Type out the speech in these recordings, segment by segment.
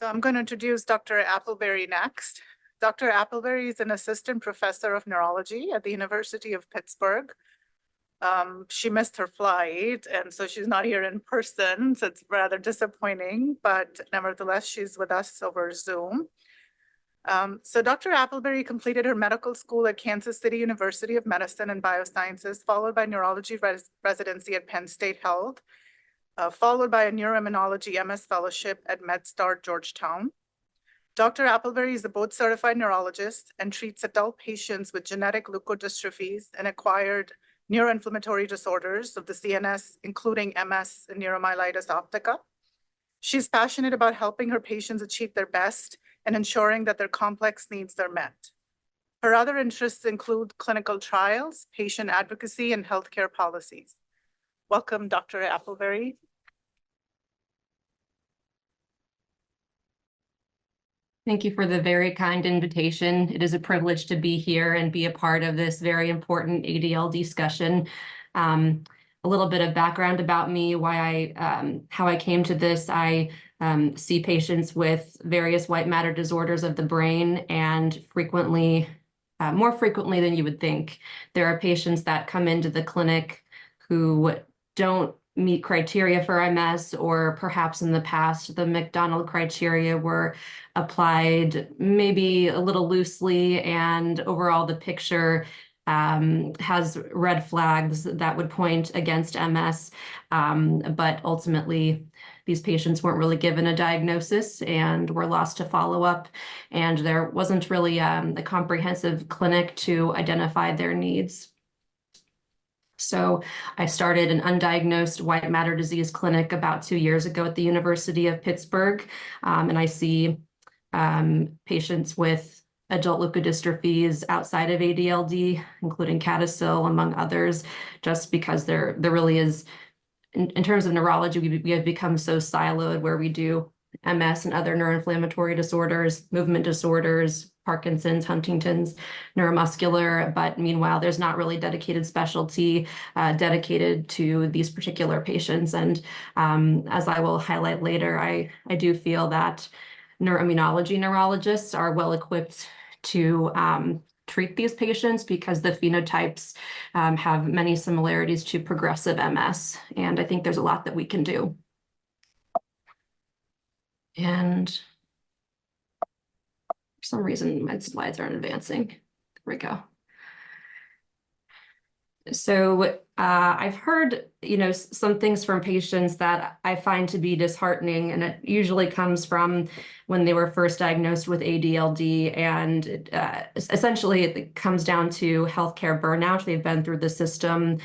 So I'm going to introduce Dr. Appleberry next. Dr. Appleberry is an assistant professor of neurology at the University of Pittsburgh. She missed her flight, and so she's not here in person, so it's rather disappointing, but nevertheless, she's with us over Zoom. So Dr. Appleberry completed her medical school at Kansas City University of Medicine and Biosciences, followed by neurology residency at Penn State Health, followed by a neuroimmunology MS fellowship at MedStar Georgetown. Dr. Appleberry is a board-certified neurologist and treats adult patients with genetic leukodystrophies and acquired neuroinflammatory disorders of the CNS, including MS and neuromyelitis optica. She's passionate about helping her patients achieve their best and ensuring that their complex needs are met. Her other interests include clinical trials, patient advocacy, and healthcare policies. Welcome, Dr. Appleberry. Thank you for the very kind invitation. It is a privilege to be here and be a part of this very important ADL discussion. A little bit of background about me, how I came to this. I see patients with various white matter disorders of the brain, and frequently, more frequently than you would think, there are patients that come into the clinic who don't meet criteria for MS, or perhaps in the past the McDonald criteria were applied maybe a little loosely, and overall the picture has red flags that would point against MS, but ultimately these patients weren't really given a diagnosis and were lost to follow-up, and there wasn't really a comprehensive clinic to identify their needs. So I started an undiagnosed white matter disease clinic about 2 years ago at the University of Pittsburgh, and I see patients with adult leukodystrophies outside of ADLD, including CADASIL, among others, just because there really is, in terms of neurology, we have become so siloed, where we do MS and other neuroinflammatory disorders, movement disorders, Parkinson's, Huntington's, neuromuscular, but meanwhile, there's not really dedicated specialty dedicated to these particular patients. And as I will highlight later, I do feel that neuroimmunology neurologists are well equipped to treat these patients, because the phenotypes have many similarities to progressive MS. And I think there's a lot that we can do. And for some reason, my slides aren't advancing. There we go. So I've heard, some things from patients that I find to be disheartening, and it usually comes from when they were first diagnosed with ADLD, and essentially it comes down to healthcare burnout. They've been through the system.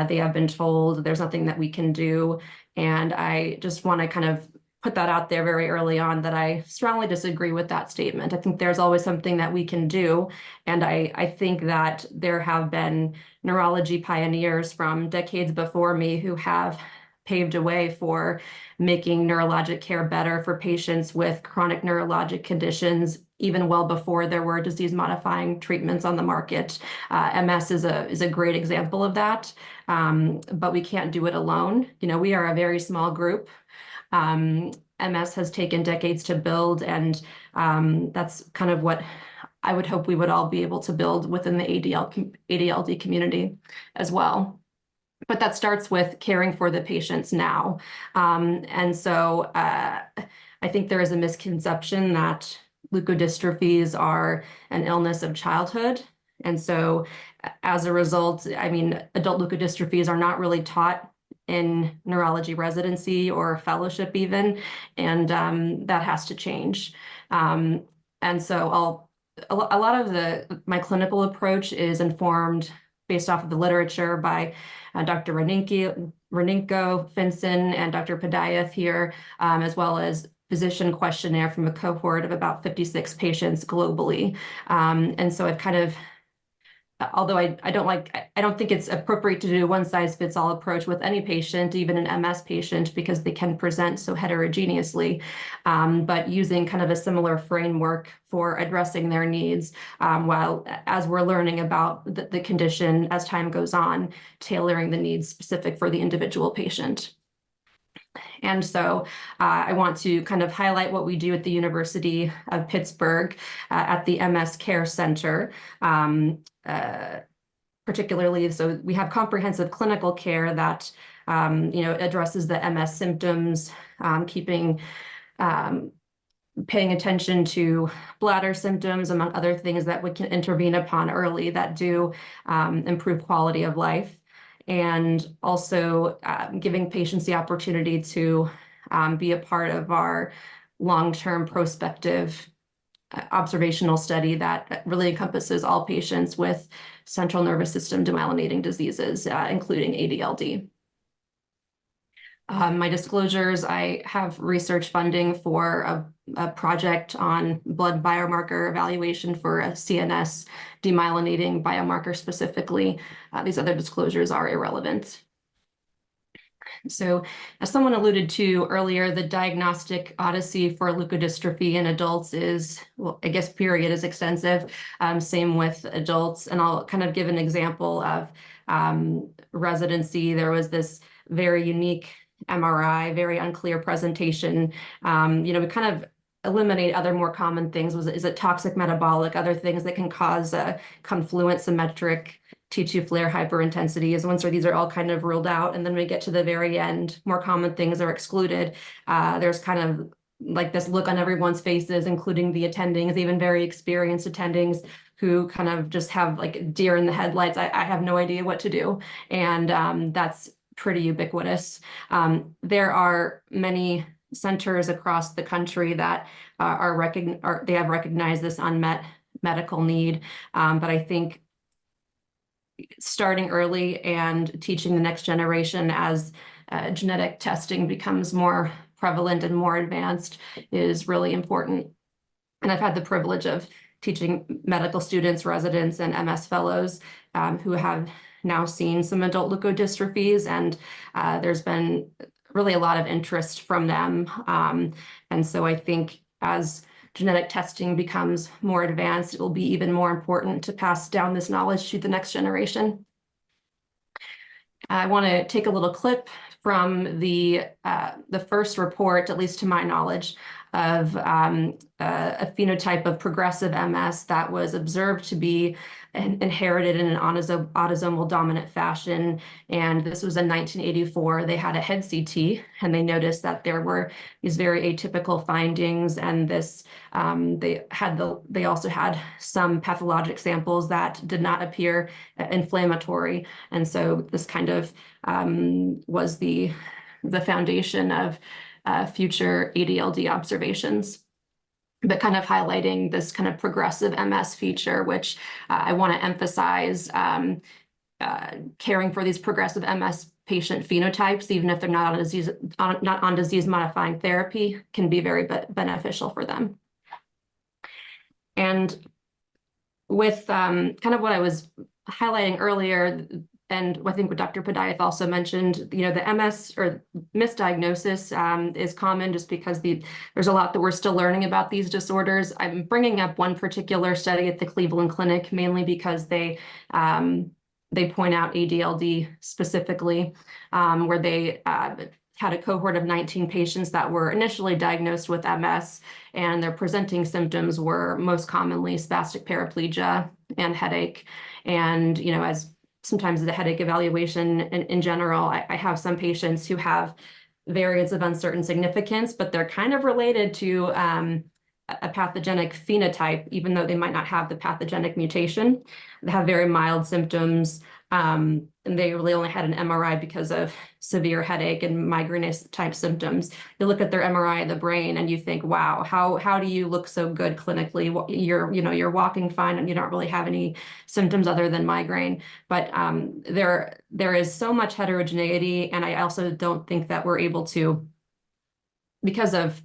They have been told there's nothing that we can do, and I just want to kind of put that out there very early on, that I strongly disagree with that statement. I think there's always something that we can do. And I think that there have been neurology pioneers from decades before me who have paved a way for making neurologic care better for patients with chronic neurologic conditions, even well before there were disease-modifying treatments on the market. MS is a great example of that, but we can't do it alone. We are a very small group. MS has taken decades to build, and that's kind of what I would hope we would all be able to build within the ADLD community as well. But that starts with caring for the patients now. And so I think there is a misconception that leukodystrophies are an illness of childhood. And so as a result, adult leukodystrophies are not really taught in neurology residency or fellowship even, and that has to change. And so a lot of my clinical approach is informed based off of the literature by Dr. Raninko, Finson, and Dr. Padayev here, as well as physician questionnaire from a cohort of about 56 patients globally. And so I've kind of, although I don't think it's appropriate to do a one-size-fits-all approach with any patient, even an MS patient, because they can present so heterogeneously, but using kind of a similar framework for addressing their needs, while as we're learning about the condition as time goes on, tailoring the needs specific for the individual patient. And so I want to kind of highlight what we do at the University of Pittsburgh at the MS Care Center. Particularly, so we have comprehensive clinical care that addresses the MS symptoms, paying attention to bladder symptoms, among other things that we can intervene upon early that do improve quality of life, and also giving patients the opportunity to be a part of our long-term prospective observational study that really encompasses all patients with central nervous system demyelinating diseases, including ADLD. My disclosures, I have research funding for a project on blood biomarker evaluation for a CNS demyelinating biomarker specifically. These other disclosures are irrelevant. So as someone alluded to earlier, the diagnostic odyssey for leukodystrophy in adults is, well, I guess period is extensive. Same with adults. And I'll kind of give an example of residency. There was this very unique MRI, very unclear presentation. We kind of eliminate other more common things. Is it toxic metabolic, other things that can cause a confluent symmetric T2 flare hyperintensity is once these are all kind of ruled out. And then we get to the very end, more common things are excluded. There's kind of like this look on everyone's faces, including the attendings, even very experienced attendings who kind of just have like deer in the headlights. I have no idea what to do. And that's pretty ubiquitous. There are many centers across the country that they have recognized this unmet medical need. But I think starting early and teaching the next generation as genetic testing becomes more prevalent and more advanced is really important. And I've had the privilege of teaching medical students, residents, and MS fellows who have now seen some adult leukodystrophies, and there's been really a lot of interest from them. And so I think as genetic testing becomes more advanced, it will be even more important to pass down this knowledge to the next generation. I want to take a little clip from the first report, at least to my knowledge, of a phenotype of progressive MS that was observed to be inherited in an autosomal dominant fashion. And this was in 1984. They had a head CT and they noticed that there were these very atypical findings. And this they also had some pathologic samples that did not appear inflammatory. And so this kind of was the foundation of future ADLD observations, but kind of highlighting this kind of progressive MS feature, which I want to emphasize. Caring for these progressive MS patient phenotypes, even if they're not on disease modifying therapy, can be very beneficial for them. And with kind of what I was highlighting earlier, and I think what Dr. Padaeth also mentioned, the MS or misdiagnosis is common just because there's a lot that we're still learning about these disorders. I'm bringing up one particular study at the Cleveland Clinic, mainly because they point out ADLD specifically, where they had a cohort of 19 patients that were initially diagnosed with MS, and their presenting symptoms were most commonly spastic paraplegia and headache. And, as sometimes the headache evaluation in general, I have some patients who have variants of uncertain significance, but they're kind of related to a pathogenic phenotype, even though they might not have the pathogenic mutation. They have very mild symptoms, and they really only had an MRI because of severe headache and migraine type symptoms. You look at their MRI of the brain and you think, wow, how do you look so good clinically? You're walking fine and you don't really have any symptoms other than migraine. But there is so much heterogeneity, and I also don't think that we're able to, because of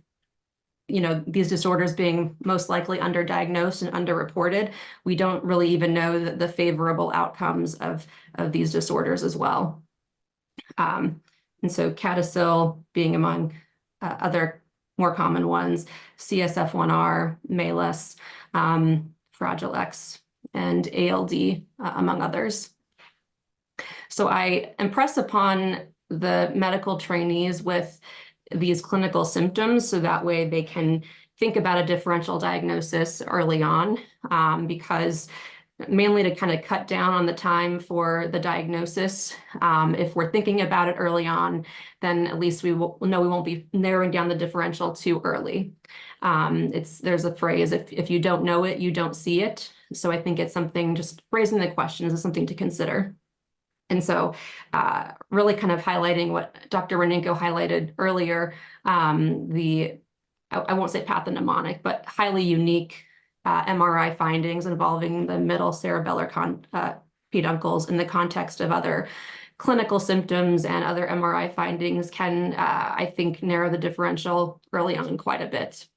these disorders being most likely underdiagnosed and underreported, we don't really even know the favorable outcomes of these disorders as well. And so CADASIL being among other more common ones, CSF1R, MALUS, Fragile X, and ALD, among others. So I impress upon the medical trainees with these clinical symptoms so that way they can think about a differential diagnosis early on, because mainly to kind of cut down on the time for the diagnosis. If we're thinking about it early on, then at least we will know we won't be narrowing down the differential too early. There's a phrase, if you don't know it, you don't see it. So I think it's something, just raising the questions is something to consider. And so really kind of highlighting what Dr. Renenko highlighted earlier, I won't say pathognomonic, but highly unique MRI findings involving the middle cerebellar peduncles in the context of other clinical symptoms and other MRI findings can, I think, narrow the differential early on quite a bit.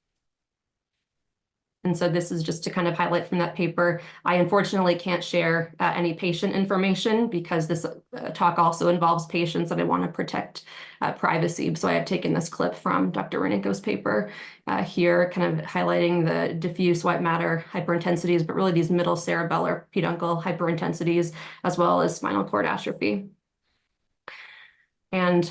And so this is just to kind of highlight from that paper. I unfortunately can't share any patient information because this talk also involves patients and I want to protect privacy. So I have taken this clip from Dr. Renenko's paper here, kind of highlighting the diffuse white matter hyperintensities, but really these middle cerebellar peduncle hyperintensities, as well as spinal cord atrophy. And,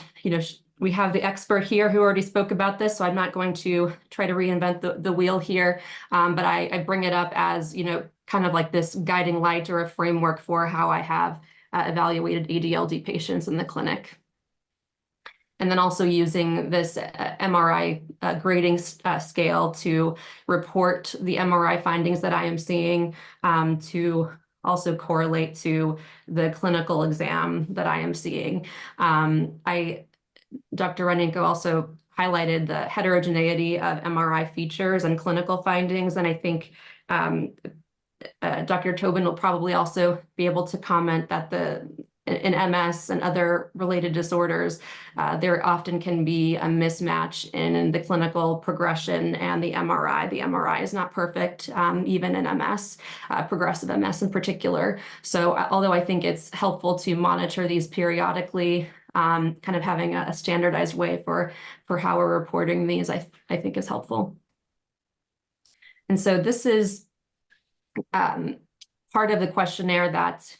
we have the expert here who already spoke about this, so I'm not going to try to reinvent the wheel here, but I bring it up as, kind of like this guiding light or a framework for how I have evaluated ADLD patients in the clinic. And then also using this MRI grading scale to report the MRI findings that I am seeing, to also correlate to the clinical exam that I am seeing. Dr. Renenko also highlighted the heterogeneity of MRI features and clinical findings, and I think Dr. Tobin will probably also be able to comment that in MS and other related disorders, there often can be a mismatch in the clinical progression and the MRI. The MRI is not perfect, even in MS, progressive MS in particular. So although I think it's helpful to monitor these periodically, kind of having a standardized way for how we're reporting these, I think is helpful. And so this is part of the questionnaire that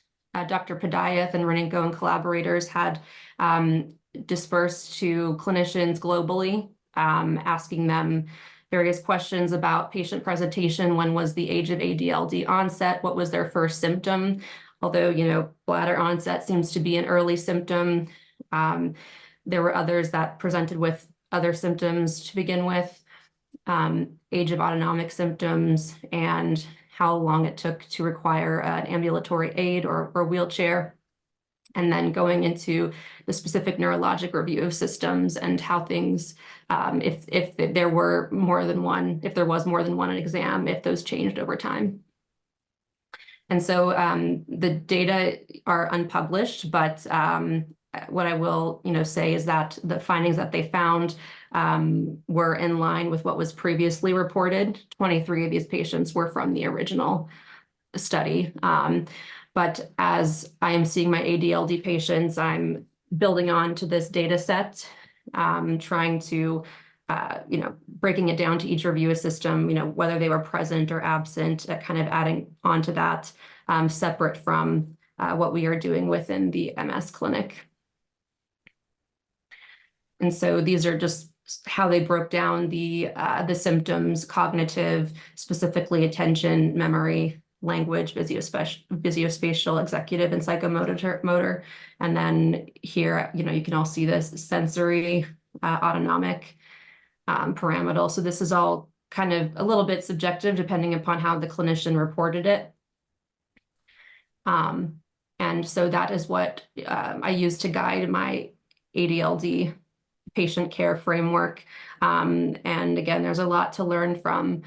Dr. Padayev and Renenko and collaborators had dispersed to clinicians globally, asking them various questions about patient presentation. When was the age of ADLD onset? What was their first symptom? Although, bladder onset seems to be an early symptom. There were others that presented with other symptoms to begin with, age of autonomic symptoms, and how long it took to require an ambulatory aid or wheelchair, and then going into the specific neurologic review of systems and how things, if there were more than one, if there was more than one exam, if those changed over time. And so the data are unpublished, but what I will, say is that the findings that they found were in line with what was previously reported. 23 of these patients were from the original study. But as I am seeing my ADLD patients, I'm building on to this data set, trying to, breaking it down to each review system, whether they were present or absent, kind of adding on to that, separate from what we are doing within the MS clinic. And so these are just how they broke down the symptoms: cognitive, specifically attention, memory, language, visuospatial, executive, and psychomotor. And then here, you can all see this sensory, autonomic, pyramidal. So this is all kind of a little bit subjective depending upon how the clinician reported it. And so that is what I use to guide my ADLD patient care framework. And again, there's a lot to learn from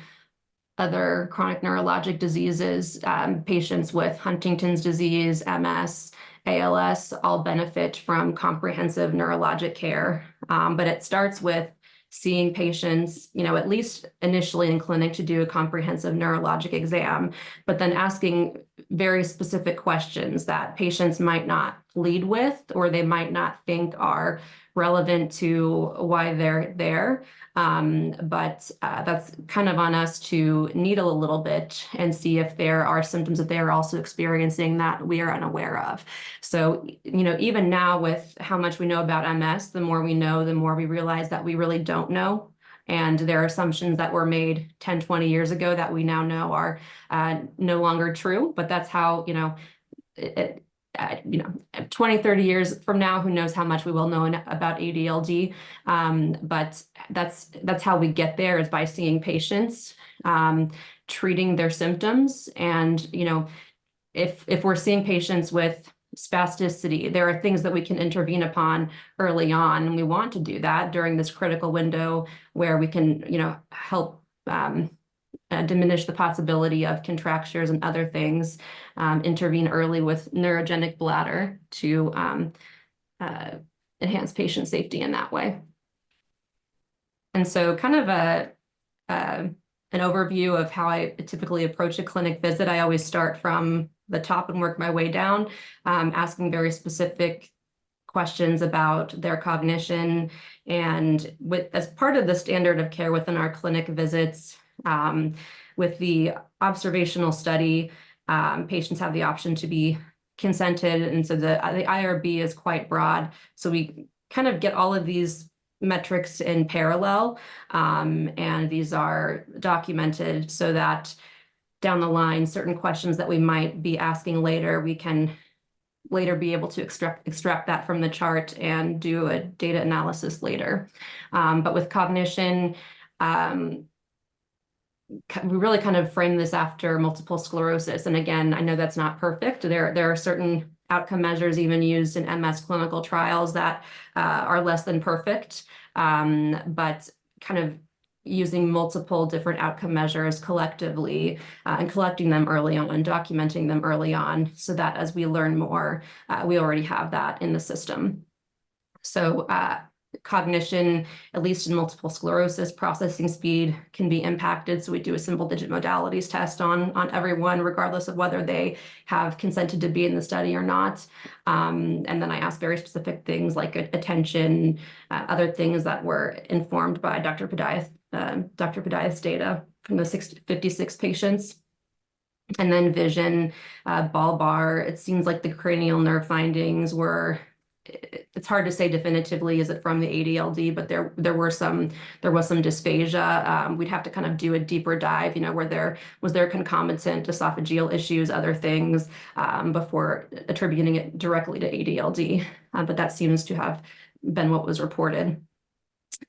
other chronic neurologic diseases. Patients with Huntington's disease, MS, ALS all benefit from comprehensive neurologic care. But it starts with seeing patients, at least initially in clinic, to do a comprehensive neurologic exam, but then asking very specific questions that patients might not lead with, or they might not think are relevant to why they're there. But that's kind of on us to needle a little bit and see if there are symptoms that they are also experiencing that we are unaware of. So, even now with how much we know about MS, the more we know, the more we realize that we really don't know. And there are assumptions that were made 10, 20 years ago that we now know are no longer true. But that's how, 20, 30 years from now, who knows how much we will know about ADLD. But that's how we get there, is by seeing patients, treating their symptoms. And, if we're seeing patients with spasticity, there are things that we can intervene upon early on. And we want to do that during this critical window where we can, help diminish the possibility of contractures and other things, intervene early with neurogenic bladder to enhance patient safety in that way. And so kind of an overview of how I typically approach a clinic visit. I always start from the top and work my way down, asking very specific questions about their cognition. And as part of the standard of care within our clinic visits, with the observational study, patients have the option to be consented. And so the IRB is quite broad. So we kind of get all of these metrics in parallel, and these are documented so that down the line, certain questions that we might be asking later, we can later be able to extract that from the chart and do a data analysis later. But with cognition, we really kind of frame this after multiple sclerosis. And again, I know that's not perfect. There are certain outcome measures even used in MS clinical trials that are less than perfect, but kind of using multiple different outcome measures collectively and collecting them early on and documenting them early on so that as we learn more, we already have that in the system. So cognition, at least in multiple sclerosis, processing speed can be impacted. So we do a simple digit modalities test on everyone, regardless of whether they have consented to be in the study or not. And then I ask very specific things like attention, other things that were informed by Dr. Padiath's data from the 56 patients. And then vision, ball bar, it seems like the cranial nerve findings were, it's hard to say definitively, is it from the ADLD, but there was some dysphagia. We'd have to kind of do a deeper dive, was there concomitant esophageal issues, other things, before attributing it directly to ADLD. But that seems to have been what was reported.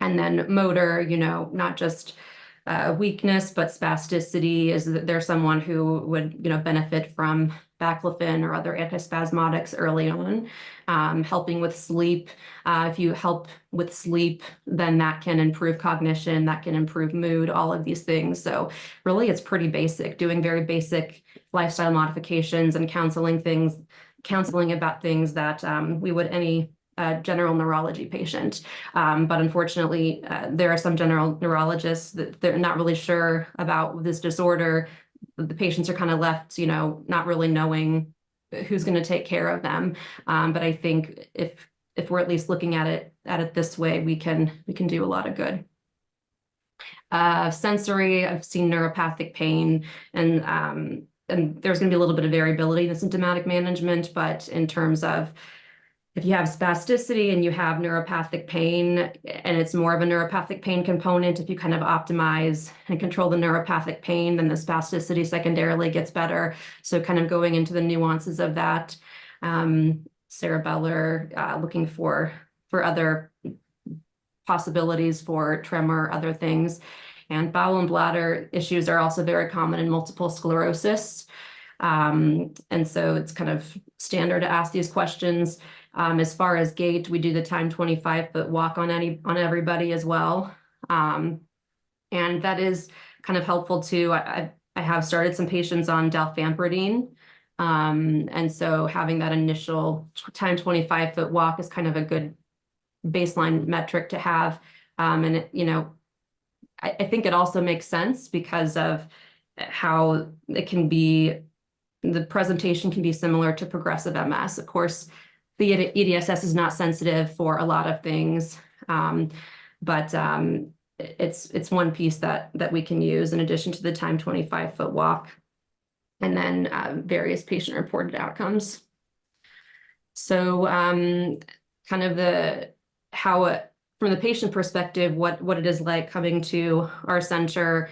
And then motor, not just weakness, but spasticity. Is that there's someone who would, benefit from baclofen or other antispasmodics early on, helping with sleep. If you help with sleep, then that can improve cognition, that can improve mood, all of these things. So really, it's pretty basic, doing very basic lifestyle modifications and counseling about things that we would any general neurology patient. But unfortunately, there are some general neurologists that they're not really sure about this disorder. The patients are kind of left, not really knowing who's going to take care of them. But I think if we're at least looking at it this way, we can do a lot of good. Sensory, I've seen neuropathic pain, and there's going to be a little bit of variability in the symptomatic management, but in terms of if you have spasticity and you have neuropathic pain, and it's more of a neuropathic pain component, if you kind of optimize and control the neuropathic pain, then the spasticity secondarily gets better. So kind of going into the nuances of that, cerebellar, looking for other possibilities for tremor, other things. And bowel and bladder issues are also very common in multiple sclerosis. And so it's kind of standard to ask these questions. As far as gait, we do the timed 25-foot walk on everybody as well. And that is kind of helpful too. I have started some patients on dalfampridine. And so having that initial timed 25-foot walk is kind of a good baseline metric to have. And I think it also makes sense because of how it can be, the presentation can be similar to progressive MS. Of course, the EDSS is not sensitive for a lot of things, but it's one piece that we can use in addition to the timed 25-foot walk, and then various patient-reported outcomes. So kind of from the patient perspective, what it is like coming to our center.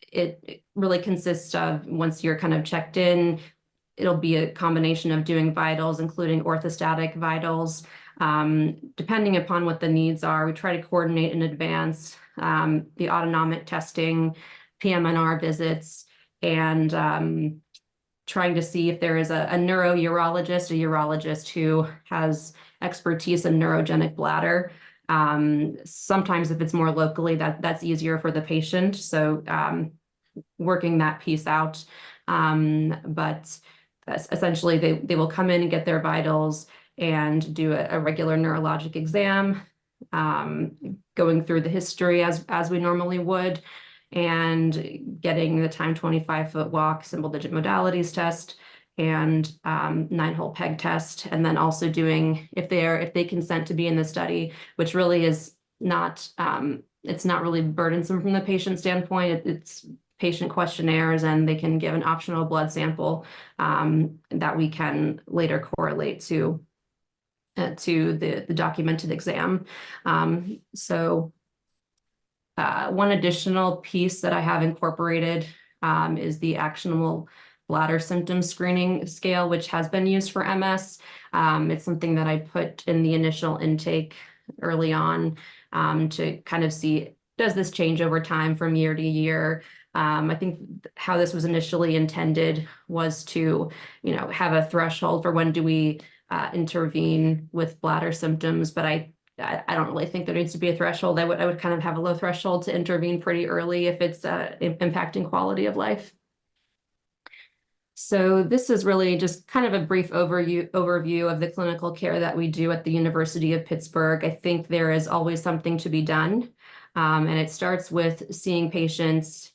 It really consists of, once you're kind of checked in, it'll be a combination of doing vitals, including orthostatic vitals. Depending upon what the needs are, we try to coordinate in advance the autonomic testing, PM&R visits, and trying to see if there is a neurourologist, a urologist who has expertise in neurogenic bladder. Sometimes if it's more locally, that's easier for the patient. So working that piece out. But essentially they will come in and get their vitals and do a regular neurologic exam, going through the history as we normally would, and getting the timed 25-foot walk, single digit modalities test, and 9-hole peg test, and then also doing, if they consent to be in the study, which really is not, it's not really burdensome from the patient standpoint. It's patient questionnaires, and they can give an optional blood sample that we can later correlate to the documented exam. So one additional piece that I have incorporated is the actionable bladder symptom screening scale, which has been used for MS. It's something that I put in the initial intake early on to kind of see, does this change over time from year to year? I think how this was initially intended was to, have a threshold for when do we intervene with bladder symptoms, but I don't really think there needs to be a threshold. I would kind of have a low threshold to intervene pretty early if it's impacting quality of life. So this is really just kind of a brief overview of the clinical care that we do at the University of Pittsburgh. I think there is always something to be done, and it starts with seeing patients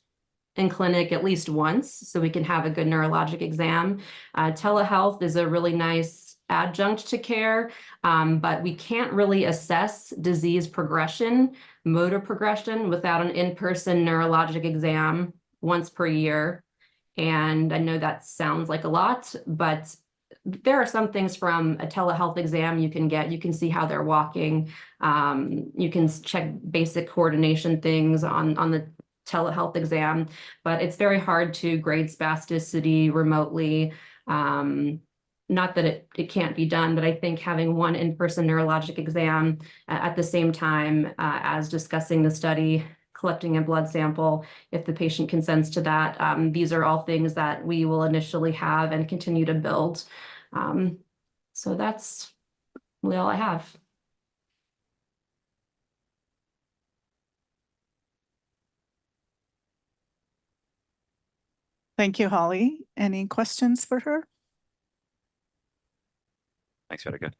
in clinic at least once so we can have a good neurologic exam. Telehealth is a really nice adjunct to care, but we can't really assess disease progression, motor progression, without an in-person neurologic exam once per year. And I know that sounds like a lot, but there are some things from a telehealth exam you can get. You can see how they're walking. You can check basic coordination things on the telehealth exam, but it's very hard to grade spasticity remotely. Not that it can't be done, but I think having one in-person neurologic exam at the same time as discussing the study, collecting a blood sample, if the patient consents to that, these are all things that we will initially have and continue to build. So that's really all I have. Thank you, Holly. Any questions for her? Thanks, very good.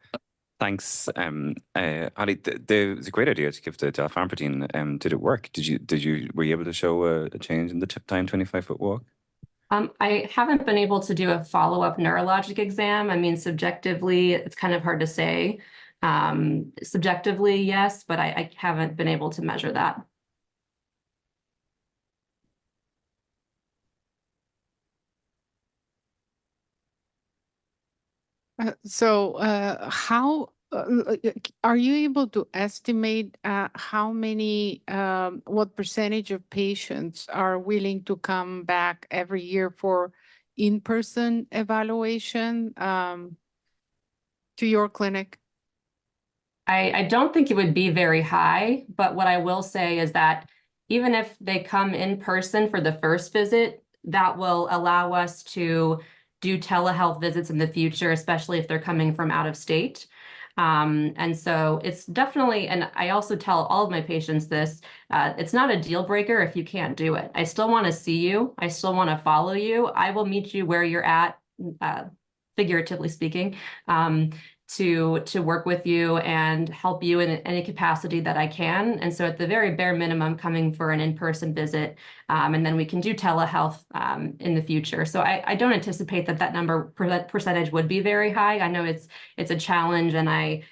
Thanks, Holly. It was a great idea to give the dalfampridine. Did it work? Were you able to show a change in the time 25-foot walk? I haven't been able to do a follow-up neurologic exam. I mean, subjectively, it's kind of hard to say. Subjectively, yes, but I haven't been able to measure that. How are you able to estimate how many, what percentage of patients are willing to come back every year for in-person evaluation to your clinic? I don't think it would be very high, but what I will say is that even if they come in person for the first visit, that will allow us to do telehealth visits in the future, especially if they're coming from out of state. And so it's definitely, and I also tell all of my patients this, it's not a deal breaker if you can't do it. I still want to see you. I still want to follow you. I will meet you where you're at, figuratively speaking, to work with you and help you in any capacity that I can. And so at the very bare minimum, coming for an in-person visit, and then we can do telehealth in the future. So I don't anticipate that number percentage would be very high. I know it's a challenge and a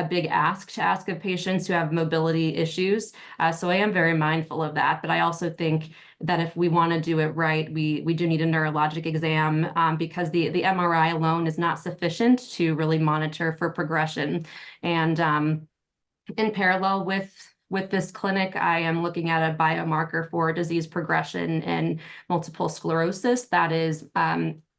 big ask to ask of patients who have mobility issues. So I am very mindful of that. But I also think that if we want to do it right, we do need a neurologic exam because the MRI alone is not sufficient to really monitor for progression. And in parallel with this clinic, I am looking at a biomarker for disease progression in multiple sclerosis that is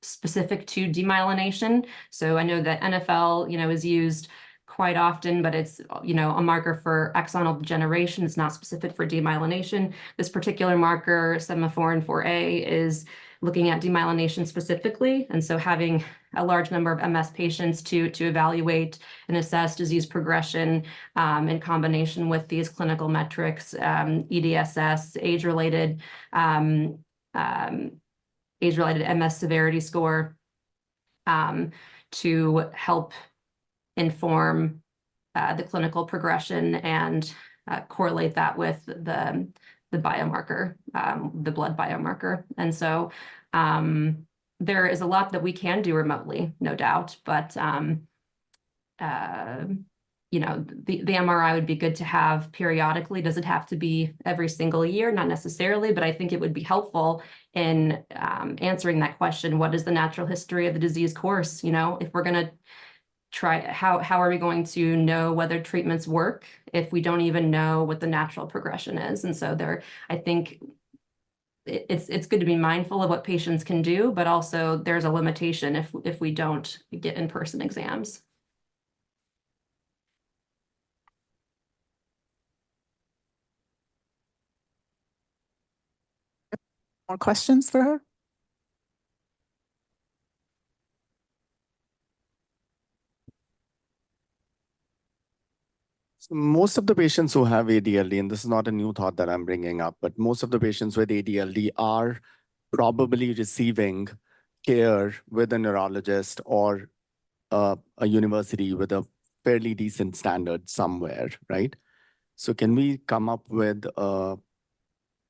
specific to demyelination. So I know that NFL, is used quite often, but it's, a marker for axonal degeneration. It's not specific for demyelination. This particular marker, semaphorin 4A, is looking at demyelination specifically. And so having a large number of MS patients to evaluate and assess disease progression in combination with these clinical metrics, EDSS, age-related MS severity score, to help inform the clinical progression and correlate that with the biomarker, the blood biomarker. And so there is a lot that we can do remotely, no doubt, but the MRI would be good to have periodically. Does it have to be every single year? Not necessarily, but I think it would be helpful in answering that question. What is the natural history of the disease course? If we're going to try, how are we going to know whether treatments work if we don't even know what the natural progression is? And so I think it's good to be mindful of what patients can do, but also there's a limitation if we don't get in-person exams. More questions for her? So most of the patients who have ADLD, and this is not a new thought that I'm bringing up, but most of the patients with ADLD are probably receiving care with a neurologist or a university with a fairly decent standard somewhere, right? So can we come up with a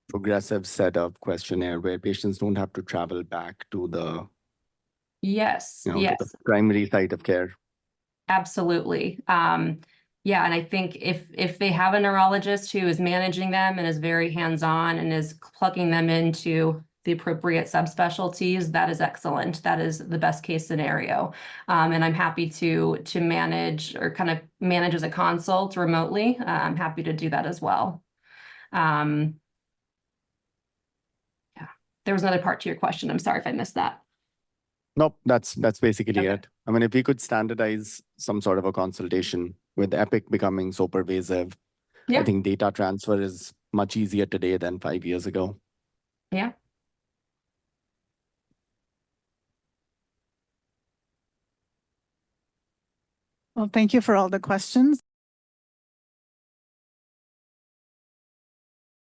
progressive set of questionnaire where patients don't have to travel back to the, Yes, to yes. the primary site of care? Absolutely. Yeah, and I think if they have a neurologist who is managing them and is very hands-on and is plugging them into the appropriate subspecialties, that is excellent. That is the best case scenario. And I'm happy to manage or kind of manage as a consult remotely. I'm happy to do that as well. Yeah, there was another part to your question. I'm sorry if I missed that. Nope, that's basically Okay. it. I mean, if we could standardize some sort of a consultation with Epic becoming so pervasive, Yeah. I think data transfer is much easier today than 5 years ago. Yeah. Well, thank you for all the questions.